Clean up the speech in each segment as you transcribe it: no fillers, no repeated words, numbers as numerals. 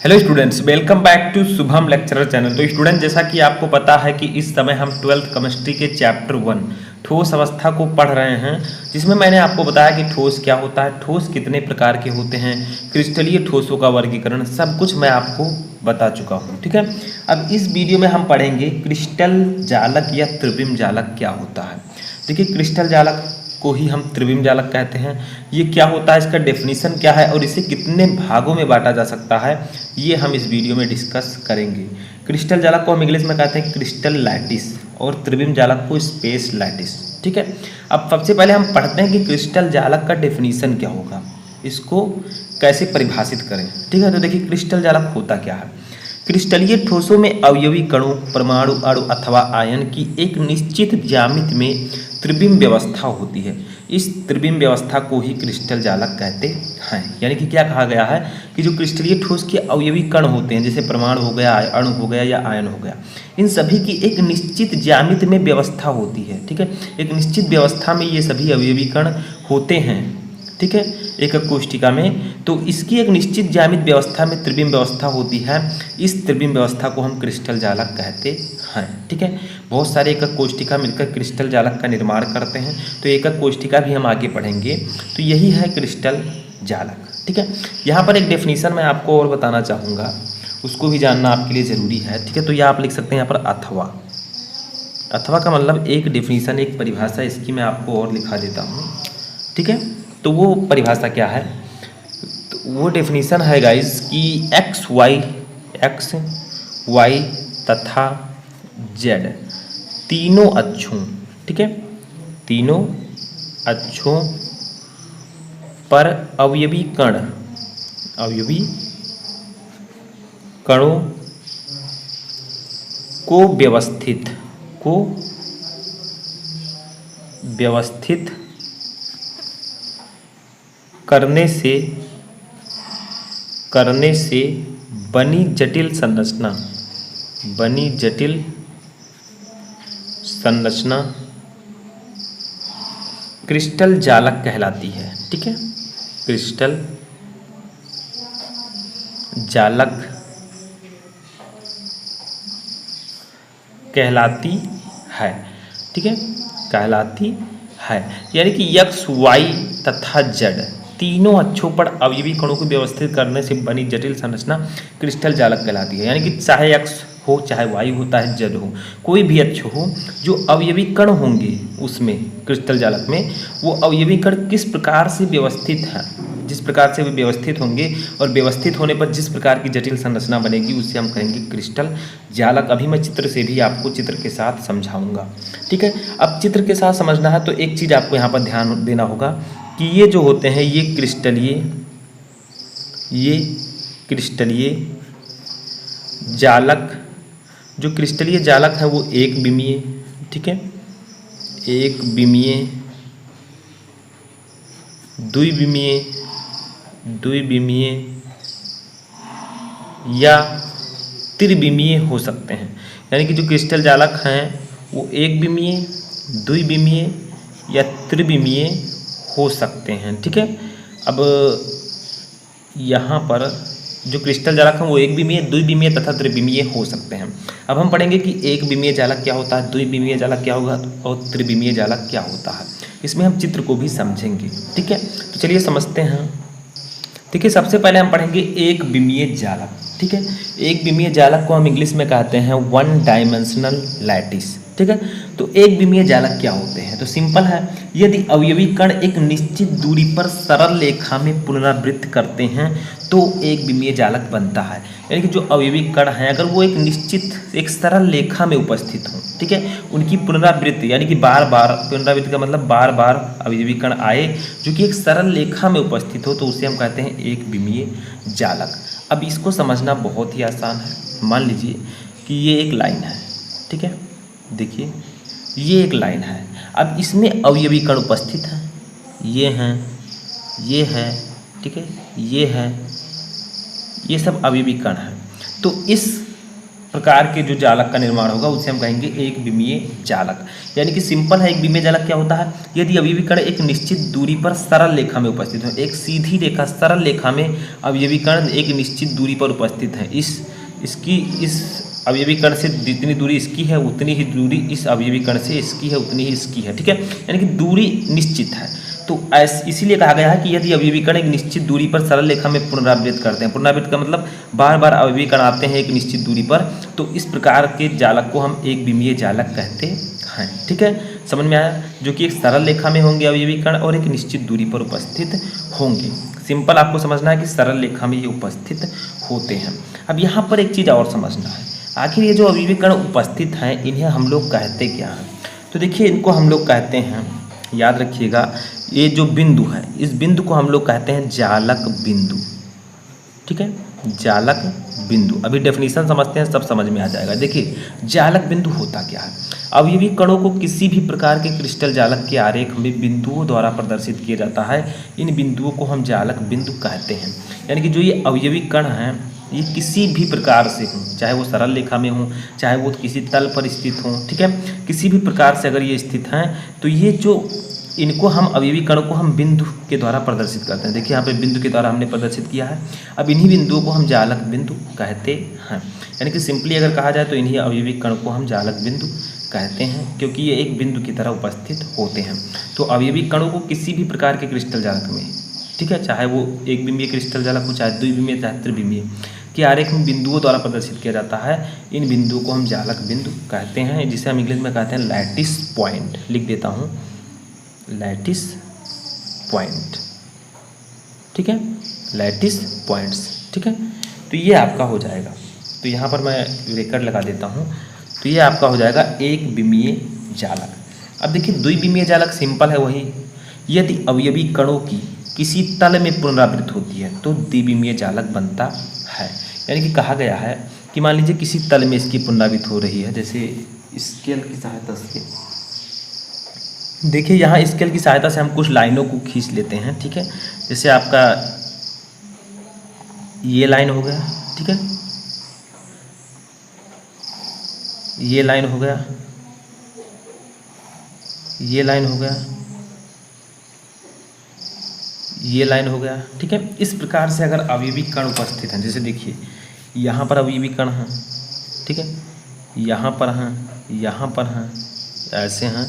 Hello students, welcome back to Shubham lecturer channel. तो student, जैसा कि आपको पता है कि इस समय हम 12th केमिस्ट्री के चैप्टर 1 ठोस अवस्था को पढ़ रहे हैं, जिसमें मैंने आपको बताया कि ठोस क्या होता है, ठोस कितने प्रकार के होते हैं, क्रिस्टलीय ठोसों का वर्गीकरण, सब कुछ मैं आपको बता चुका हूँ। ठीक है, अब इस वीडियो में हम पढ़ेंगे क्रिस्टल जालक या त्रिविम जालक क्या होता है। देखिए, क्रिस्टल जालक को ही हम त्रिविम जालक कहते हैं। ये क्या होता है, इसका डेफिनेशन क्या है और इसे कितने भागों में बांटा जा सकता है, ये हम इस वीडियो में डिस्कस करेंगे। क्रिस्टल जालक को हम इंग्लिश में कहते हैं क्रिस्टल लैटिस और त्रिविम जालक को स्पेस लैटिस। ठीक है, अब सबसे पहले हम पढ़ते हैं कि क्रिस्टल जालक का डेफिनेशन क्या होगा, इसको कैसे परिभाषित करें। ठीक है, तो देखिए क्रिस्टल जालक होता क्या है। क्रिस्टलीय ठोसों में अवयवी कणों, परमाणु, अणु अथवा आयन की एक निश्चित ज्यामिति में त्रिविम व्यवस्था होती है। इस त्रिविम व्यवस्था को ही क्रिस्टल जालक कहते हैं। यानी कि क्या कहा गया है कि जो क्रिस्टलीय ठोस के अवयवी कण होते हैं, जैसे परमाणु हो गया, अणु हो गया या आयन हो गया, इन सभी की एक निश्चित ज्यामिति में व्यवस्था होती है। ठीक है, एक निश्चित व्यवस्था में ये सभी अवयवी कण होते हैं। ठीक है, एकक कोष्ठिका में, तो इसकी एक निश्चित ज्यामिति व्यवस्था में त्रिविम व्यवस्था होती है। इस त्रिविम व्यवस्था को हम क्रिस्टल जालक कहते हैं। ठीक है, बहुत सारे एकक कोष्ठिका मिलकर क्रिस्टल जालक का निर्माण करते हैं, तो एकक कोष्ठिका भी हम आगे पढ़ेंगे। तो यही है क्रिस्टल जालक। ठीक है, यहाँ पर एक डेफिनेशन मैं आपको और बताना चाहूँगा, उसको भी जानना आपके लिए ज़रूरी है। ठीक है, तो यह आप लिख सकते हैं यहाँ पर अथवा। अथवा का मतलब एक डेफिनेशन, एक परिभाषा, इसकी मैं आपको और लिखा देता हूँ। ठीक है, तो वो परिभाषा क्या है, तो वो डेफिनेशन है गाइस कि एक्स वाई तथा जेड तीनों अक्षों, ठीक है, तीनों अक्षों पर अवयवी कणों को व्यवस्थित करने से बनी जटिल संरचना क्रिस्टल जालक कहलाती है। ठीक है, क्रिस्टल जालक कहलाती है। ठीक है, कहलाती है, यानी कि एक्स वाई तथा जेड तीनों अक्षों पर अवयवी कणों को व्यवस्थित करने से बनी जटिल संरचना क्रिस्टल जालक कहलाती है। यानी कि चाहे एक्स हो, चाहे वाई हो, चाहे जेड हो, कोई भी अक्ष हो, जो अवयवी कण होंगे उसमें क्रिस्टल जालक में, वो अवयवी कण किस प्रकार से व्यवस्थित हैं, जिस प्रकार से वे व्यवस्थित होंगे और व्यवस्थित होने पर जिस प्रकार की जटिल संरचना बनेगी, उससे हम कहेंगे क्रिस्टल जालक। अभी मैं चित्र से भी आपको चित्र के साथ समझाऊंगा। ठीक है, अब चित्र के साथ समझना है तो एक चीज़ आपको यहाँ पर ध्यान देना होगा कि ये जो होते हैं ये क्रिस्टलीय जालक, जो क्रिस्टलीय जालक है वो एक बिमीय, ठीक है, एक बिमीय, द्विबिमीय या त्रिबिमीय हो सकते हैं। यानी कि जो क्रिस्टल जालक हैं वो एक बिमीय, द्विबिमीय या त्रिबिमीय हो सकते हैं। ठीक है, अब यहाँ पर जो क्रिस्टल जालक हैं वो एक बिमीय, द्विबिमीय तथा त्रिबिमीय हो सकते हैं। अब हम पढ़ेंगे कि एक बिमीय जालक क्या होता है, द्विबिमीय जालक क्या होगा और त्रिबिमीय जालक क्या होता है। इसमें हम चित्र को भी समझेंगे। ठीक है, तो चलिए समझते हैं। ठीक है, सबसे पहले हम पढ़ेंगे एक बिमीय जालक। ठीक है, एक बिमीय जालक को हम इंग्लिश में कहते हैं वन डायमेंशनल लैटिस। ठीक है, तो एक बिमीय जालक क्या होते हैं, तो सिंपल है, यदि अवयवी कण एक निश्चित दूरी पर सरल रेखा में पुनरावृत्त करते हैं तो एक बिमीय जालक बनता है। यानी कि जो अवयवी कण हैं अगर वो एक निश्चित एक सरल रेखा में उपस्थित हों, ठीक है, उनकी पुनरावृत्ति, यानी कि बार बार, पुनरावृत्ति का मतलब बार बार अवयवी कण आए जो कि एक सरल रेखा में उपस्थित हो, तो उसे हम कहते हैं एक बिमीय जालक। अब इसको समझना बहुत ही आसान है। मान लीजिए कि ये एक लाइन है, ठीक है, देखिए ये एक लाइन है, अब इसमें अवयवी कण उपस्थित हैं, ये हैं, ठीक है, ये है, ये सब अवयवी कण हैं। तो इस प्रकार के जो जालक का निर्माण होगा उसे हम कहेंगे एक विमीय जालक। यानी कि सिंपल है, एक विमीय जालक क्या होता है, यदि अवयवी कण एक निश्चित दूरी पर सरल रेखा में उपस्थित हो, एक सीधी रेखा सरल रेखा में अवयवी कण एक निश्चित दूरी पर उपस्थित है, इस अवयवी कण से जितनी दूरी इसकी है उतनी ही दूरी इस अवयवी कण से इसकी है, उतनी ही इसकी है, ठीक है, यानी कि दूरी निश्चित है। तो इसीलिए कहा गया है कि यदि अवयवी कण एक निश्चित दूरी पर सरल रेखा में पुनरावृत्त करते हैं, पुनरावृत्त का मतलब बार बार अवयवी कण आते हैं एक निश्चित दूरी पर, तो इस प्रकार के जालक को हम एक विमीय जालक कहते हैं, ठीक है, समझ में आया, जो कि एक सरल रेखा में होंगे अवयवी कण और एक निश्चित दूरी पर उपस्थित होंगे। सिंपल आपको समझना है कि सरल रेखा में ये उपस्थित होते हैं। अब यहाँ पर एक चीज़ और समझना है, आखिर ये जो अवयवी कण उपस्थित हैं इन्हें हम लोग कहते क्या हैं। तो देखिए, इनको हम लोग कहते हैं, याद रखिएगा, ये जो बिंदु है इस बिंदु को हम लोग कहते हैं जालक बिंदु, ठीक है, जालक बिंदु। अभी डेफिनेशन समझते हैं, सब समझ में आ जाएगा। देखिए, जालक बिंदु होता क्या है, अवयवी कणों को किसी भी प्रकार के क्रिस्टल जालक के आरेख में बिंदुओं द्वारा प्रदर्शित किया जाता है, इन बिंदुओं को हम जालक बिंदु कहते हैं। यानी कि जो ये अवयवी कण हैं ये किसी भी प्रकार से हों, चाहे वो सरल रेखा में हों, चाहे वो किसी तल पर स्थित हों, ठीक है, किसी भी प्रकार से अगर ये स्थित हैं तो ये जो इनको हम अवयवी कणों को हम बिंदु के द्वारा प्रदर्शित करते हैं। देखिए यहाँ पे बिंदु के द्वारा हमने प्रदर्शित किया है। अब इन्हीं बिंदुओं को हम जालक बिंदु कहते हैं। यानी कि सिंपली अगर कहा जाए तो इन्हीं अवयवी कण को हम जालक बिंदु कहते हैं, क्योंकि ये एक बिंदु की तरह उपस्थित होते हैं। तो अवयवी कणों को किसी भी प्रकार के क्रिस्टल जालक में, ठीक है, चाहे वो एक बिंबीय क्रिस्टल जालक हो, चाहे द्विबिंबीय, चाहे त्रिबिंबीय के आरेख में बिंदुओं द्वारा प्रदर्शित किया जाता है, इन बिंदुओं को हम जालक बिंदु कहते हैं, जिसे हम इंग्लिश में कहते हैं लैटिस पॉइंट। लिख देता हूँ, लैटिस पॉइंट, ठीक है, लैटिस पॉइंट्स, ठीक है। तो ये आपका हो जाएगा, तो यहाँ पर मैं रेकर्ड लगा देता हूँ, तो ये आपका हो जाएगा एक विमीय जालक। अब देखिए, द्विविमीय जालक सिंपल है वही, यदि अवयवी कणों की किसी तल में पुनरावृत्त होती है तो द्विविमीय जालक बनता है। यानी कि कहा गया है कि मान लीजिए किसी तल में इसकी पुनरावृत्ति हो रही है, जैसे स्केल की सहायता से, देखिए यहाँ स्केल की सहायता से हम कुछ लाइनों को खींच लेते हैं, ठीक है, जैसे आपका ये लाइन हो गया, ठीक है, ये लाइन हो गया, ये लाइन हो गया, ये लाइन हो गया, ठीक है। इस प्रकार से अगर अवयवी कण उपस्थित हैं, जैसे देखिए यहाँ पर अवयवी कण हैं, ठीक है, यहाँ पर हैं, यहाँ पर हैं, ऐसे हैं,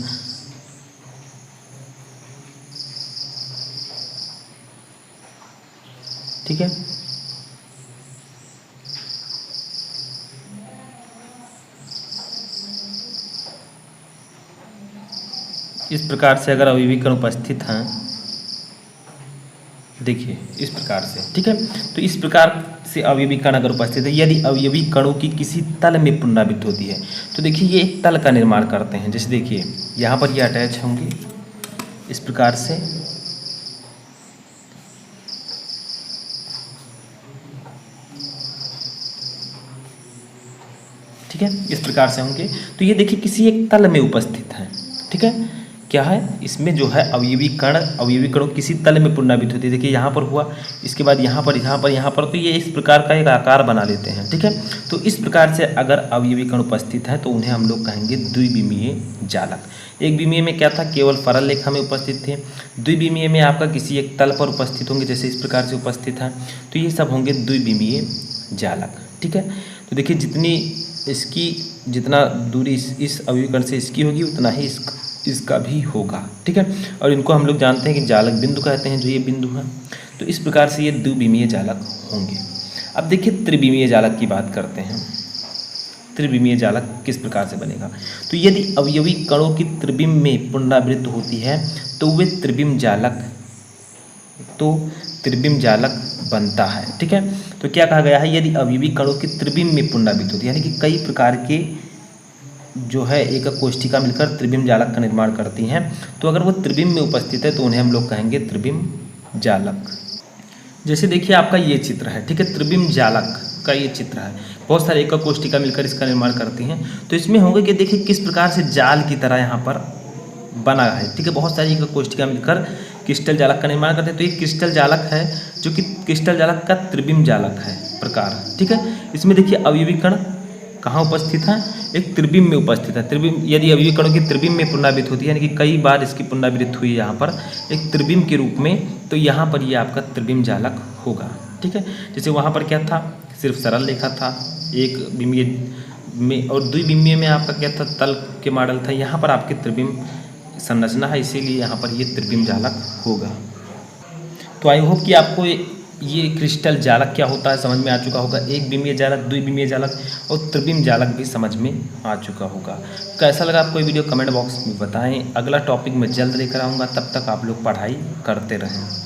ठीक है, इस प्रकार से अगर अवयवी कण उपस्थित हैं, देखिए इस प्रकार से, ठीक है, तो इस प्रकार से अवयवी कण अगर उपस्थित है, यदि अवयवी कणों की किसी तल में पुनरावृत्त होती है तो देखिए ये एक तल का निर्माण करते हैं। जैसे देखिए यहाँ पर ये अटैच होंगे इस प्रकार से, ठीक है, इस प्रकार से होंगे, तो ये देखिए किसी एक तल में उपस्थित हैं, ठीक है, क्या है इसमें जो है अवयवी कण, अवयवी कणों किसी तल में पुनरावृत्त होती है। देखिए यहाँ पर हुआ, इसके बाद यहाँ पर, यहाँ पर, यहाँ पर, तो ये इस प्रकार का एक आकार बना लेते हैं, ठीक है। तो इस प्रकार से अगर अवयवी कण उपस्थित है तो उन्हें हम लोग कहेंगे द्विविमीय जालक। एक विमीय में क्या था, केवल सरल रेखा में उपस्थित थे, द्विविमीय में आपका किसी एक तल पर उपस्थित होंगे, जैसे इस प्रकार से उपस्थित है, तो ये सब होंगे द्विविमीय जालक, ठीक है। तो देखिए जितनी इसकी, जितना दूरी इस अवयवी कण से इसकी होगी उतना ही इसका भी होगा, ठीक है। और इनको हम लोग जानते हैं कि जालक बिंदु कहते हैं, जो ये बिंदु है। तो इस प्रकार से ये द्विविमीय जालक होंगे। अब देखिए त्रिविमीय जालक की बात करते हैं। त्रिविमीय जालक किस प्रकार से बनेगा, तो यदि अवयवी कणों की त्रिविम में पुनरावृत्त होती है तो वे त्रिविम जालक बनता है, ठीक है। तो क्या कहा गया है, यदि अवयवी कणों की त्रिविम में पुनरावृत्त होती है, यानी कि कई प्रकार के जो है एक कोष्ठिका मिलकर त्रिविम जालक का निर्माण करती हैं, तो अगर वो त्रिविम में उपस्थित है तो उन्हें हम लोग कहेंगे त्रिविम जालक। जैसे देखिए आपका ये चित्र है, ठीक है, त्रिविम जालक का ये चित्र है, बहुत सारे एक कोष्ठिका मिलकर इसका निर्माण करती हैं। तो इसमें होंगे कि देखिए किस प्रकार से जाल की तरह यहाँ पर बना है, ठीक है, बहुत सारी एक कोष्ठिका मिलकर क्रिस्टल जालक का निर्माण करते हैं। तो ये क्रिस्टल जालक है जो कि क्रिस्टल जालक का त्रिविम जालक है प्रकार, ठीक है। इसमें देखिए अवयवी कण कहाँ उपस्थित है, एक त्रिविम में उपस्थित है। त्रिविम यदि अभिकरणों की त्रिविम में पुनरावृत्ति होती है, यानी कि कई बार इसकी पुनरावृत्ति हुई यहाँ पर एक त्रिविम के रूप में, तो यहाँ पर ये आपका त्रिविम जालक होगा। ठीक है, जैसे वहाँ पर क्या था, सिर्फ सरल रेखा था एक बिंबीय में, और द्विबिंबीय में आपका क्या था, तल के मॉडल था। यहाँ पर आपकी त्रिविम संरचना है, इसीलिए यहाँ पर ये त्रिविम जालक होगा। तो आई होप कि आपको ये क्रिस्टल जालक क्या होता है समझ में आ चुका होगा। एक बिंबीय जालक, द्विबिंबीय जालक और त्रिविम जालक भी समझ में आ चुका होगा। कैसा लगा आपको ये वीडियो कमेंट बॉक्स में बताएं। अगला टॉपिक मैं जल्द लेकर आऊँगा, तब तक आप लोग पढ़ाई करते रहें।